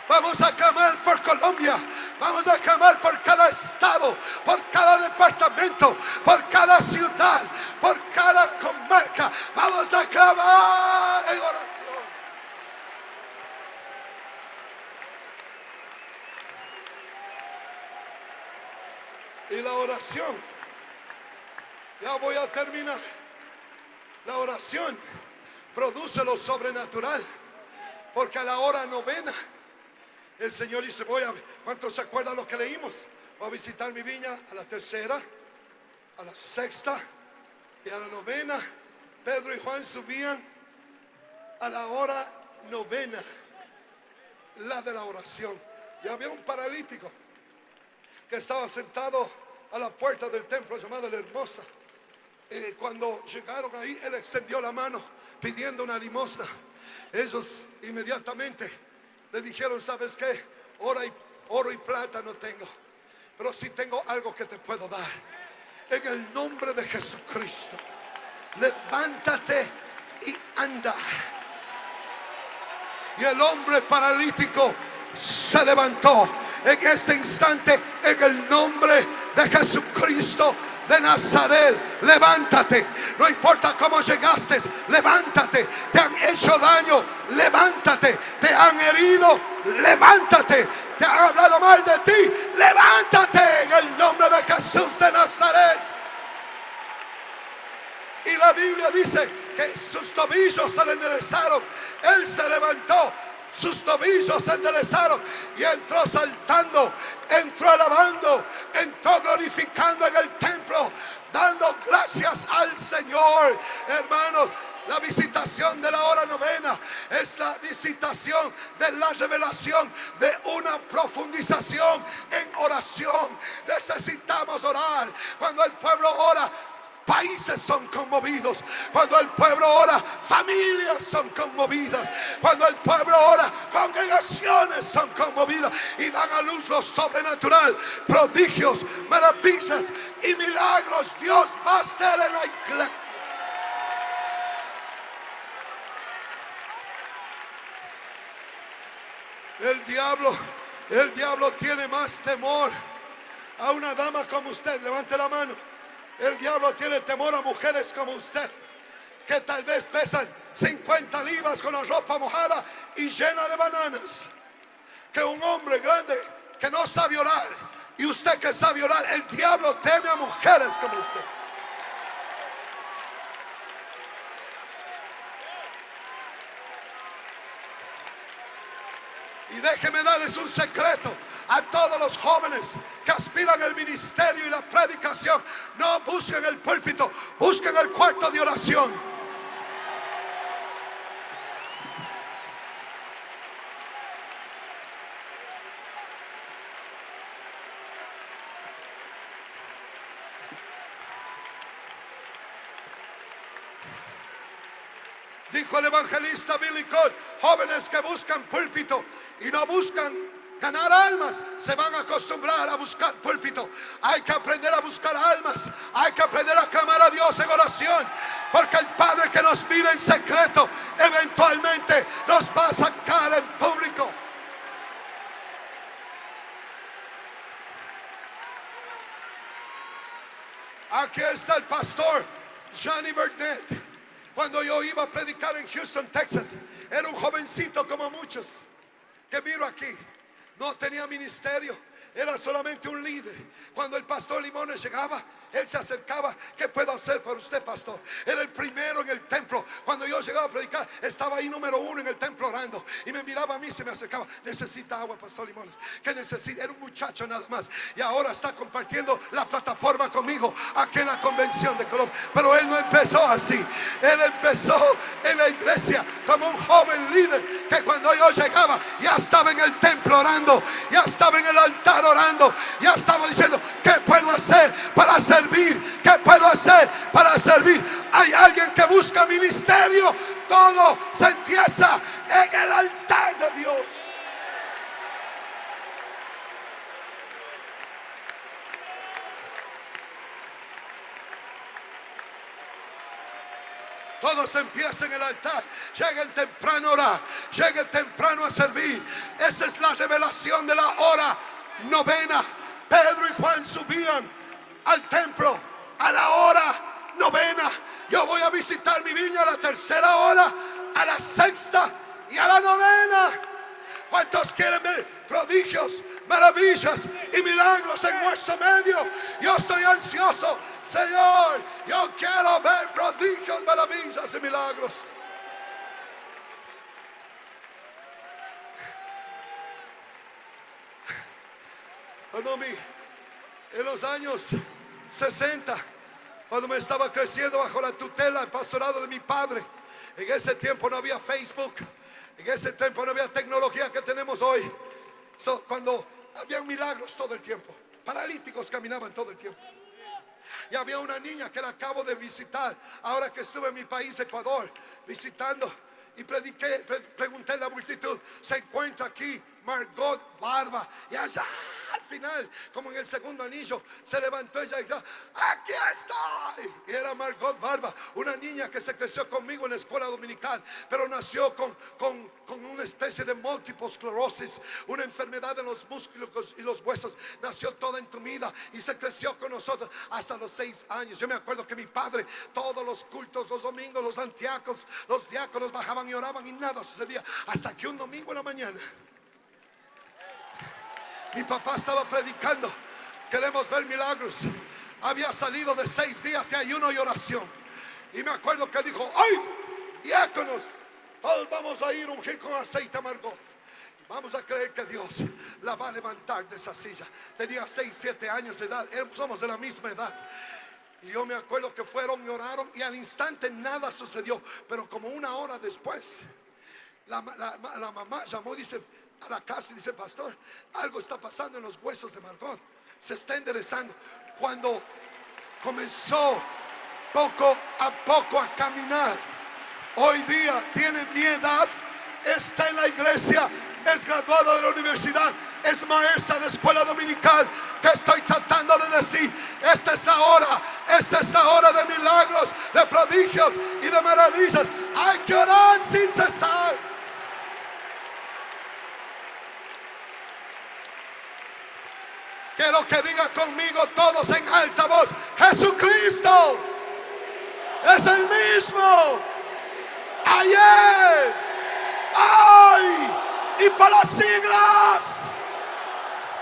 Vamos a clamar por Colombia. Vamos a clamar por cada estado, por cada departamento, por cada ciudad, por cada comarca. Vamos a clamar en oración. Y la oración, ya voy a terminar. La oración produce lo sobrenatural, porque a la hora novena el Señor dice: ¿cuántos se acuerdan lo que leímos? Voy a visitar mi viña a la tercera, a la sexta y a la novena. Pedro y Juan subían a la hora novena, la de la oración. Y había un paralítico que estaba sentado a la puerta del templo llamada La Hermosa. Cuando llegaron ahí, él extendió la mano pidiendo una limosna. Ellos inmediatamente le dijeron: ¿sabes qué? Oro y plata no tengo, pero sí tengo algo que te puedo dar. En el nombre de Jesucristo, levántate y anda. Y el hombre paralítico se levantó. En este instante, en el nombre de Jesucristo de Nazaret, levántate. No importa cómo llegaste, levántate. Te han hecho daño, levántate. Te han herido, levántate. Te han hablado mal de ti, levántate en el nombre de Jesús de Nazaret. Y la Biblia dice que sus tobillos se le enderezaron. Él se levantó, sus tobillos se enderezaron y entró saltando, entró alabando, entró glorificando en el templo, dando gracias al Señor. Hermanos, la visitación de la hora novena es la visitación de la revelación de una profundización en oración. Necesitamos orar. Cuando el pueblo ora, países son conmovidos. Cuando el pueblo ora, familias son conmovidas. Cuando el pueblo ora, congregaciones son conmovidas y dan a luz lo sobrenatural, prodigios, maravillas y milagros. Dios va a hacer en la iglesia. El diablo tiene más temor a una dama como usted. Levante la mano. El diablo tiene temor a mujeres como usted, que tal vez pesan 50 libras con la ropa mojada y llena de bananas, que un hombre grande que no sabe orar. Y usted que sabe orar, el diablo teme a mujeres como usted. Y déjeme darles un secreto a todos los jóvenes que aspiran al ministerio y la predicación: no busquen el púlpito, busquen el cuarto de oración. Dijo el evangelista Billy Cole: jóvenes que buscan púlpito y no buscan ganar almas, se van a acostumbrar a buscar púlpito. Hay que aprender a buscar almas. Hay que aprender a clamar a Dios en oración, porque el Padre que nos mira en secreto eventualmente nos va a sacar en público. Aquí está el pastor Johnny Burnett. Cuando yo iba a predicar en Houston, Texas, era un jovencito como muchos que miro aquí. No tenía ministerio, era solamente un líder. Cuando el pastor Limones llegaba, él se acercaba: ¿qué puedo hacer por usted, pastor? Era el primero en el templo. Cuando yo llegaba a predicar, estaba ahí número 1 en el templo orando. Y me miraba a mí, se me acercaba: necesita agua, pastor Limones. ¿Qué necesita? Era un muchacho nada más. Y ahora está compartiendo la plataforma conmigo aquí en la convención de Colombia. Pero él no empezó así. Él empezó en la iglesia como un joven líder, que cuando yo llegaba ya estaba en el templo orando, ya estaba en el altar orando, ya estaba diciendo: ¿qué puedo hacer para servir? ¿Qué puedo hacer para servir? Hay alguien que busca ministerio. Todo se empieza en el altar de Dios. Todos empiecen el altar. Lleguen temprano a orar. Lleguen temprano a servir. Esa es la revelación de la hora novena. Pedro y Juan subían al templo a la hora novena. Yo voy a visitar mi viña a la tercera hora, a la sexta y a la novena. ¿Cuántos quieren ver prodigios, maravillas y milagros en nuestro medio? Yo estoy ansioso, Señor. Yo quiero ver prodigios, maravillas y milagros. En los años 60, cuando me estaba creciendo bajo la tutela, el pastorado de mi padre, en ese tiempo no había Facebook. En ese tiempo no había tecnología que tenemos hoy. Cuando había milagros todo el tiempo, paralíticos caminaban todo el tiempo. Y había una niña que la acabo de visitar ahora que estuve en mi país, Ecuador, visitando. Y prediqué, pregunté a la multitud: ¿se encuentra aquí Margot Barba? Y allá al final, como en el segundo anillo, se levantó ella y dijo: aquí estoy. Y era Margot Barba, una niña que se creció conmigo en la escuela dominical, pero nació con una especie de múltiple esclerosis, una enfermedad de los músculos y los huesos. Nació toda entumida y se creció con nosotros hasta los 6 años. Yo me acuerdo que mi padre, todos los cultos, los domingos, los diáconos bajaban y oraban y nada sucedía, hasta que un domingo en la mañana mi papá estaba predicando: queremos ver milagros. Había salido de 6 días de ayuno y oración, y me acuerdo que dijo: ¡ay, diáconos! Todos vamos a ir a ungir con aceite a Margot. Vamos a creer que Dios la va a levantar de esa silla. Tenía 6, 7 años de edad, somos de la misma edad. Y yo me acuerdo que fueron y oraron, y al instante nada sucedió. Pero como una hora después, la mamá llamó y dice a la casa y dice: pastor, algo está pasando en los huesos de Margot, se está enderezando. Cuando comenzó poco a poco a caminar, hoy día tiene mi edad, está en la iglesia, es graduado de la universidad, es maestra de escuela dominical. Que estoy tratando de decir: esta es la hora de milagros, de prodigios y de maravillas. Hay que orar sin cesar. Quiero que diga conmigo todos en alta voz: Jesucristo es el mismo ayer, hoy y para las siglas.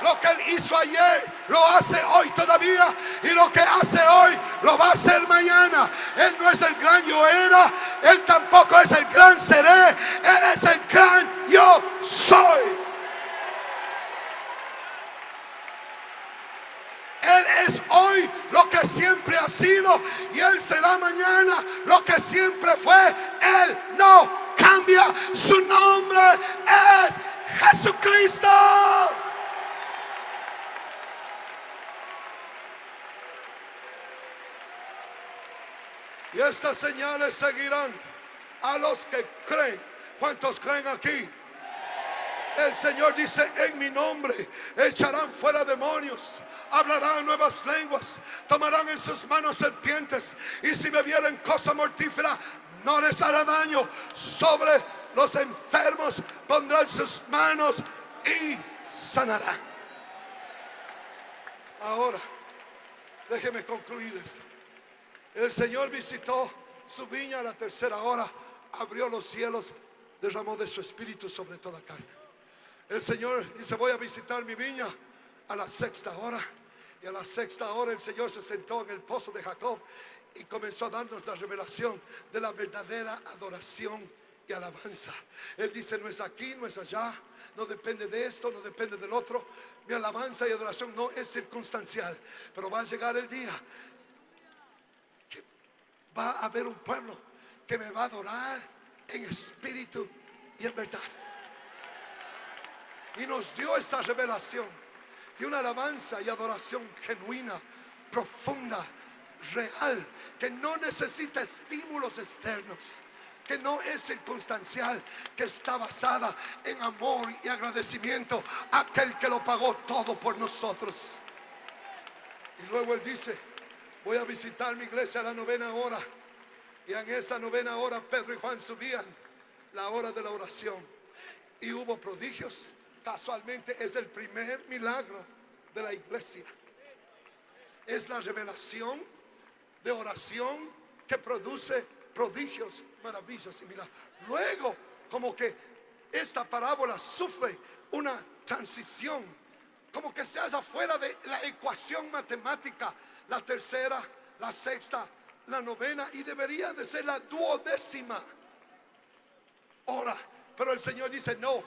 Lo que Él hizo ayer lo hace hoy todavía, y lo que hace hoy lo va a hacer mañana. Él no es el gran yo era, Él tampoco es el gran seré. Él es el gran yo soy. Él es hoy lo que siempre ha sido, y Él será mañana lo que siempre fue. Él no cambia. Su nombre es Jesucristo. Y estas señales seguirán a los que creen. ¿Cuántos creen aquí? El Señor dice: en mi nombre echarán fuera demonios, hablarán nuevas lenguas, tomarán en sus manos serpientes, y si bebieren cosa mortífera no les hará daño. Sobre los enfermos pondrán sus manos y sanarán. Ahora, déjeme concluir esto. El Señor visitó su viña a la tercera hora, abrió los cielos, derramó de su espíritu sobre toda carne. El Señor dice: voy a visitar mi viña a la sexta hora. Y a la sexta hora el Señor se sentó en el pozo de Jacob y comenzó a darnos la revelación de la verdadera adoración y alabanza. Él dice: no es aquí, no es allá, no depende de esto, no depende del otro. Mi alabanza y adoración no es circunstancial, pero va a llegar el día que va a haber un pueblo que me va a adorar en espíritu y en verdad. Y nos dio esa revelación de una alabanza y adoración genuina, profunda, real, que no necesita estímulos externos, que no es circunstancial, que está basada en amor y agradecimiento a aquel que lo pagó todo por nosotros. Y luego Él dice: voy a visitar mi iglesia a la novena hora. Y en esa novena hora Pedro y Juan subían la hora de la oración y hubo prodigios. Casualmente es el primer milagro de la iglesia. Es la revelación de oración que produce prodigios, maravillas y milagros. Luego, como que esta parábola sufre una transición, como que se hace fuera de la ecuación matemática, la tercera, la sexta, la novena, y debería de ser la duodécima hora. Pero el Señor dice: no,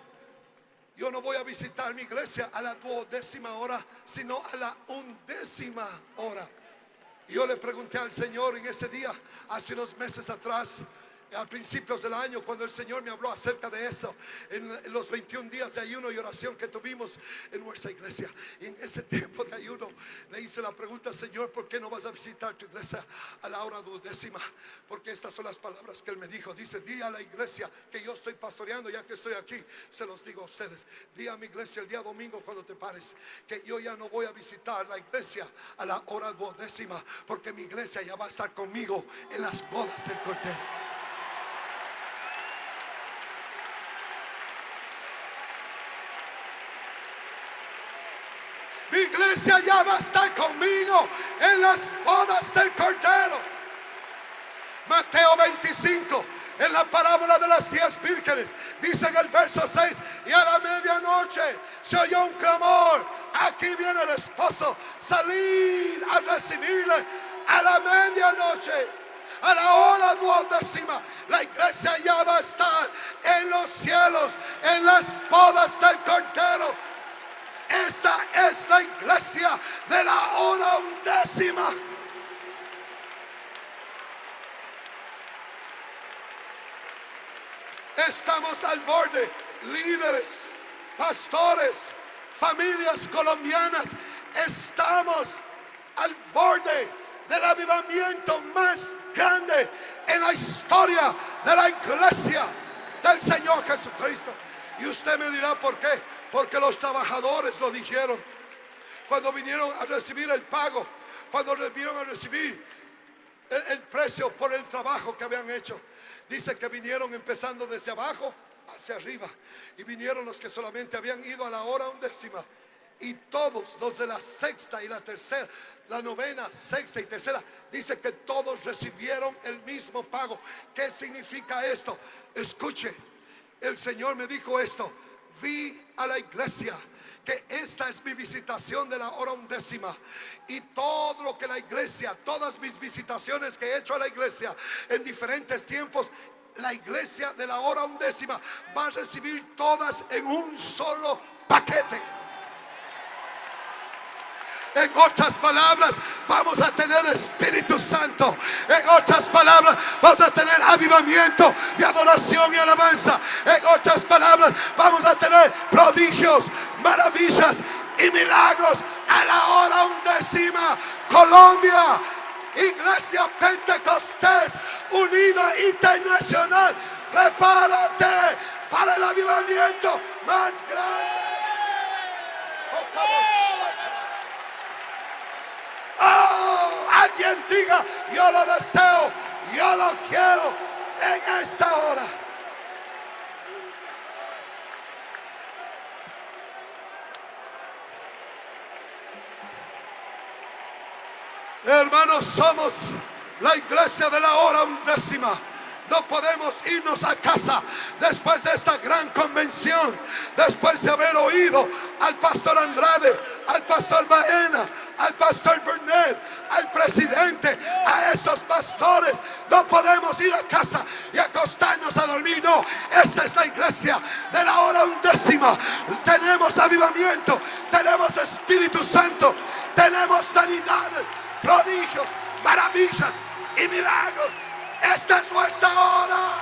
yo no voy a visitar mi iglesia a la duodécima hora, sino a la undécima hora. Y yo le pregunté al Señor en ese día, hace unos meses atrás, a principios del año, cuando el Señor me habló acerca de esto, en los 21 días de ayuno y oración que tuvimos en nuestra iglesia. Y en ese tiempo de ayuno le hice la pregunta: Señor, ¿por qué no vas a visitar tu iglesia a la hora duodécima? Porque estas son las palabras que Él me dijo. Dice: di a la iglesia que yo estoy pastoreando, ya que estoy aquí, se los digo a ustedes. Di a mi iglesia el día domingo cuando te pares, que yo ya no voy a visitar la iglesia a la hora duodécima, porque mi iglesia ya va a estar conmigo en las bodas del Cordero. Mi iglesia ya va a estar conmigo en las bodas del Cordero. Mateo 25, en la parábola de las 10 vírgenes, dice en el verso 6: y a la medianoche se oyó un clamor: aquí viene el esposo, salid a recibirle. A la medianoche, a la hora duodécima, la iglesia ya va a estar en los cielos, en las bodas del Cordero. Esta es la iglesia de la hora undécima. Estamos al borde, líderes, pastores, familias colombianas. Estamos al borde del avivamiento más grande en la historia de la iglesia del Señor Jesucristo. Y usted me dirá: ¿por qué? Porque los trabajadores lo dijeron cuando vinieron a recibir el pago, cuando vinieron a recibir el precio por el trabajo que habían hecho. Dice que vinieron empezando desde abajo hacia arriba, y vinieron los que solamente habían ido a la hora undécima, y todos los de la sexta y la tercera, la novena, sexta y tercera, dice que todos recibieron el mismo pago. ¿Qué significa esto? Escuche, el Señor me dijo esto: di a la iglesia que esta es mi visitación de la hora undécima, y todo lo que la iglesia, todas mis visitaciones que he hecho a la iglesia en diferentes tiempos, la iglesia de la hora undécima va a recibir todas en un solo paquete. En otras palabras, vamos a tener Espíritu Santo. En otras palabras, vamos a tener avivamiento de adoración y alabanza. En otras palabras, vamos a tener prodigios, maravillas y milagros a la hora undécima. Colombia, Iglesia Pentecostés Unida Internacional, prepárate para el avivamiento más grande. Oh, alguien diga: yo lo deseo, yo lo quiero en esta hora. Hermanos, somos la iglesia de la hora undécima. No podemos irnos a casa después de esta gran convención, después de haber oído al pastor Andrade, al pastor Baena, al pastor Burnett, al presidente, a estos pastores. No podemos ir a casa y acostarnos a dormir. No, esta es la iglesia de la hora undécima. Tenemos avivamiento, tenemos Espíritu Santo, tenemos sanidades, prodigios, maravillas y milagros. Esta es nuestra hora.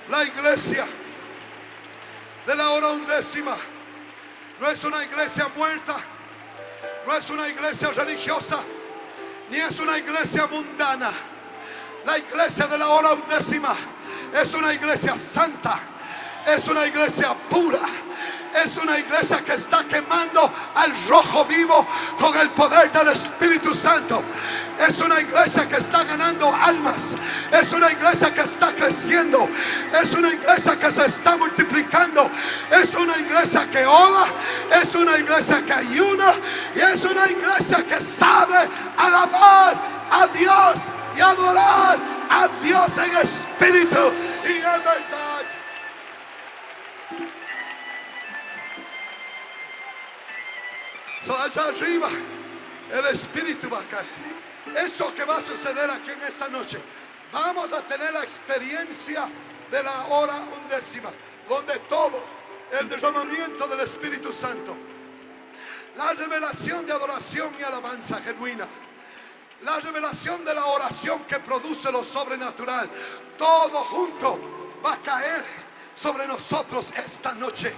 La iglesia de la hora undécima no es una iglesia muerta, no es una iglesia religiosa, ni es una iglesia mundana. La iglesia de la hora undécima es una iglesia santa, es una iglesia pura, es una iglesia que está quemando al rojo vivo con el poder del Espíritu Santo. Es una iglesia que está ganando almas, es una iglesia que está creciendo, es una iglesia que se está multiplicando, es una iglesia que ora, es una iglesia que ayuna y es una iglesia que sabe alabar a Dios y adorar a Dios en espíritu y en verdad. So, allá arriba el espíritu va a caer. Eso que va a suceder aquí en esta noche, vamos a tener la experiencia de la hora undécima, donde todo el derramamiento del Espíritu Santo, la revelación de adoración y alabanza genuina, la revelación de la oración que produce lo sobrenatural, todo junto va a caer sobre nosotros esta noche.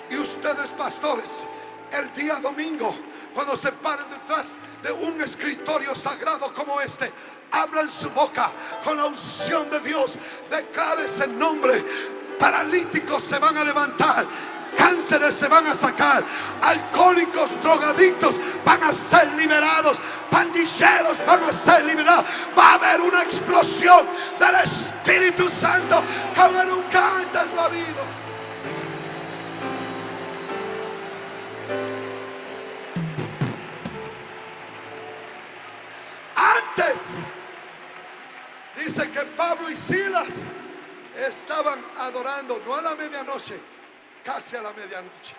Y ustedes, pastores, el día domingo, cuando se paren detrás de un escritorio sagrado como este, abran su boca con la unción de Dios, declare ese nombre. Paralíticos se van a levantar, cánceres se van a sacar, alcohólicos, drogadictos van a ser liberados, pandilleros van a ser liberados. Va a haber una explosión del Espíritu Santo como nunca antes lo ha habido. Antes dice que Pablo y Silas estaban adorando, no a la medianoche, casi a la medianoche,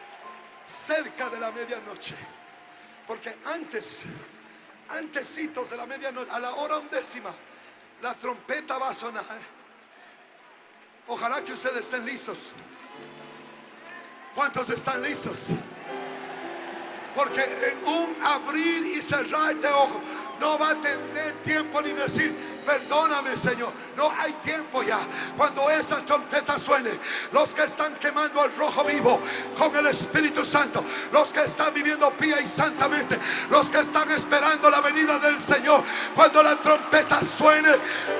cerca de la medianoche, porque antesitos de la medianoche, a la hora undécima, la trompeta va a sonar. Ojalá que ustedes estén listos. ¿Cuántos están listos? Porque en un abrir y cerrar de ojos no va a tener tiempo ni decir perdóname, Señor. No hay tiempo ya. Cuando esa trompeta suene, los que están quemando al rojo vivo con el Espíritu Santo, los que están viviendo pía y santamente, los que están esperando la venida del Señor, cuando la trompeta suene,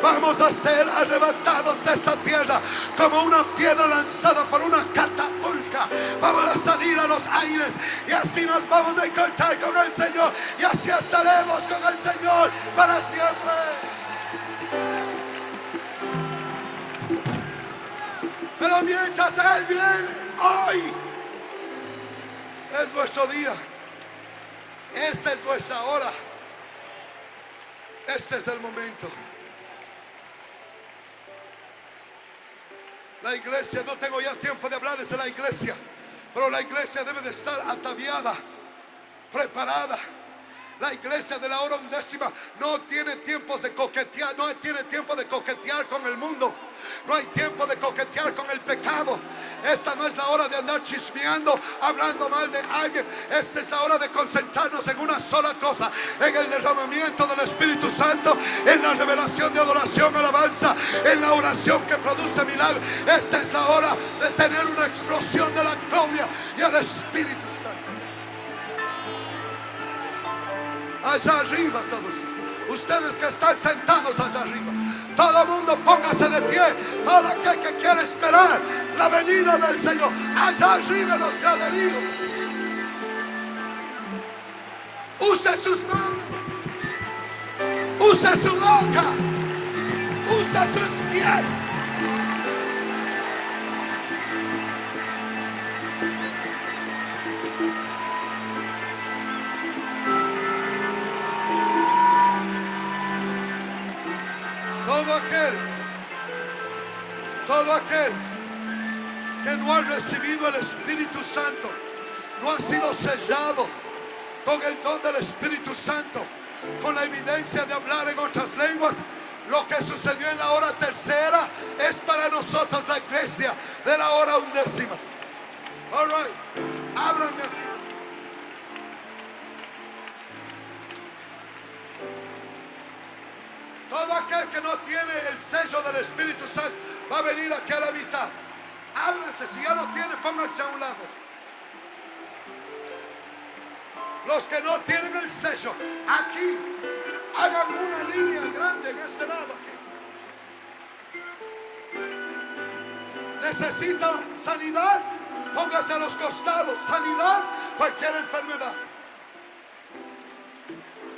vamos a ser arrebatados de esta tierra como una piedra lanzada por una catapulta. Vamos a salir a los aires y así nos vamos a encontrar con el Señor, y así estaremos con el Señor para siempre. Pero mientras Él viene, hoy es vuestro día, esta es vuestra hora, este es el momento. La iglesia, no tengo ya tiempo de hablarles de la iglesia, pero la iglesia debe de estar ataviada, preparada. La iglesia de la hora undécima no tiene tiempos de coquetear, no tiene tiempo de coquetear con el mundo, no hay tiempo de coquetear con el pecado. Esta no es la hora de andar chismeando, hablando mal de alguien. Esta es la hora de concentrarnos en una sola cosa, en el derramamiento del Espíritu Santo, en la revelación de adoración, alabanza, en la oración que produce milagros. Esta es la hora de tener una explosión de la gloria y el Espíritu Santo. Allá arriba todos ustedes que están sentados allá arriba, todo el mundo póngase de pie, todo aquel que quiere esperar la venida del Señor, allá arriba en los graderíos. Use sus manos, use su boca, use sus pies. Todo aquel que no ha recibido el Espíritu Santo, no ha sido sellado con el don del Espíritu Santo, con la evidencia de hablar en otras lenguas. Lo que sucedió en la hora tercera es para nosotros, la iglesia de la hora undécima. All right, ábranme aquí. Todo aquel que no tiene el sello del Espíritu Santo va a venir aquí a la mitad. Háblense, si ya lo tienen, pónganse a un lado. Los que no tienen el sello, aquí, hagan una línea grande en este lado aquí. necesita sanidad, póngase a los costados. Sanidad, cualquier enfermedad.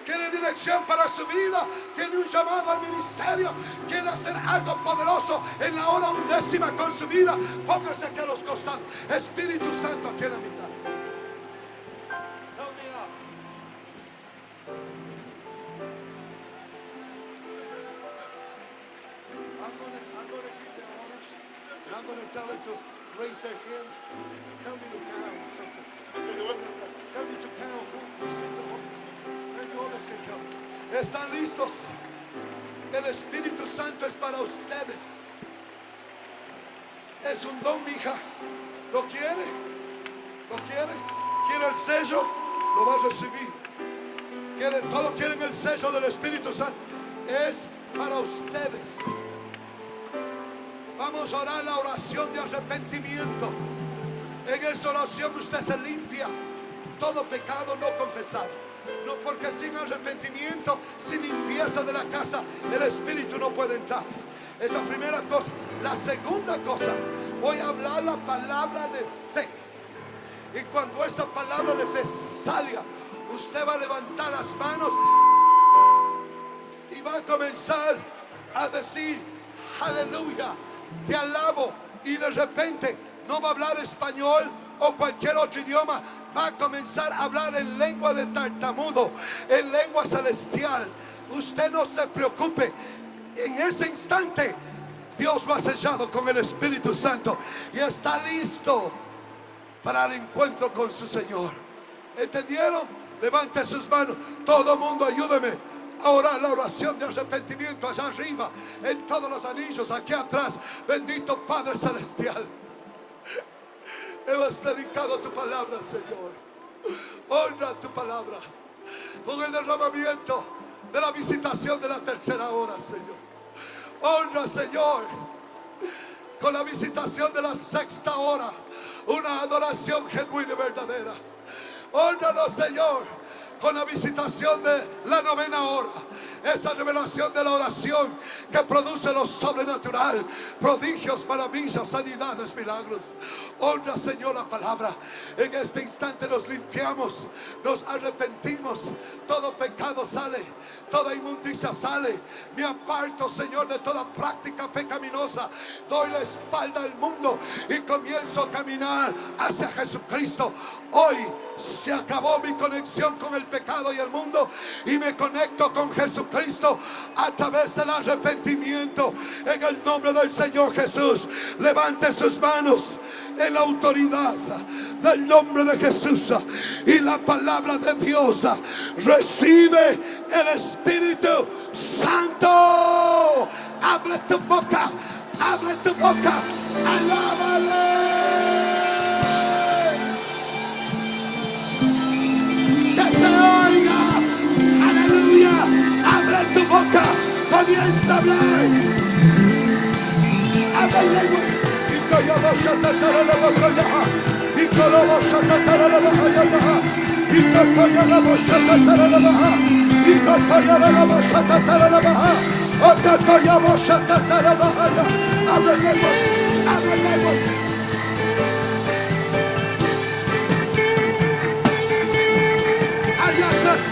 Quiere dirección para su vida, tiene un llamado al ministerio, quiere hacer algo poderoso en la hora 11ª con su vida, póngase aquí a los costados. Espíritu Santo aquí en la mitad. Help me out. I'm gonna give the honors, and I'm gonna tell it to raise their hand. Help me to count something. Help me to count who sits alone. ¿Están listos? El Espíritu Santo es para ustedes. Es un don, mija. ¿Lo quiere? ¿Lo quiere? ¿Quiere el sello? Lo va a recibir. Todos quieren el sello del Espíritu Santo. Es para ustedes. Vamos a orar la oración de arrepentimiento. En esa oración usted se limpia todo pecado no confesado. No, porque sin arrepentimiento, sin limpieza de la casa, el Espíritu no puede entrar. Esa primera cosa. La segunda cosa, voy a hablar la palabra de fe. Y cuando esa palabra de fe salga, usted va a levantar las manos y va a comenzar a decir: aleluya, te alabo. Y de repente no va a hablar español o cualquier otro idioma, va a comenzar a hablar en lengua de tartamudo, en lengua celestial. Usted no se preocupe. En ese instante Dios lo ha sellado con el Espíritu Santo y está listo para el encuentro con su Señor. ¿Entendieron? Levante sus manos. Todo mundo ayúdeme a orar la oración de arrepentimiento allá arriba, en todos los anillos, aquí atrás. Bendito Padre Celestial, hemos predicado tu palabra, Señor. Honra tu palabra con el derramamiento de la visitación de la tercera hora, Señor. Honra, Señor, con la visitación de la sexta hora, una adoración genuina y verdadera. Honranos, Señor, con la visitación de la novena hora, esa revelación de la oración que produce lo sobrenatural, prodigios, maravillas, sanidades, milagros. Honra, Señor, la palabra. En este instante nos limpiamos, nos arrepentimos, todo pecado sale, toda inmundicia sale. Me aparto, Señor, de toda práctica pecaminosa, doy la espalda al mundo y comienzo a caminar hacia Jesucristo. Hoy se acabó mi conexión con el pecado y el mundo y me conecto con Jesucristo a través del arrepentimiento. En el nombre del Señor Jesús, levante sus manos en la autoridad del nombre de Jesús y la palabra de Dios. Recibe el Espíritu Santo. Abre tu boca, abre tu boca, alábale. Abre tu boca, comienza a hablar. Abre lenguas. Abre lenguas, abre lenguas. Allá atrás,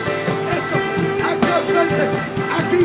eso, aquí al frente, aquí,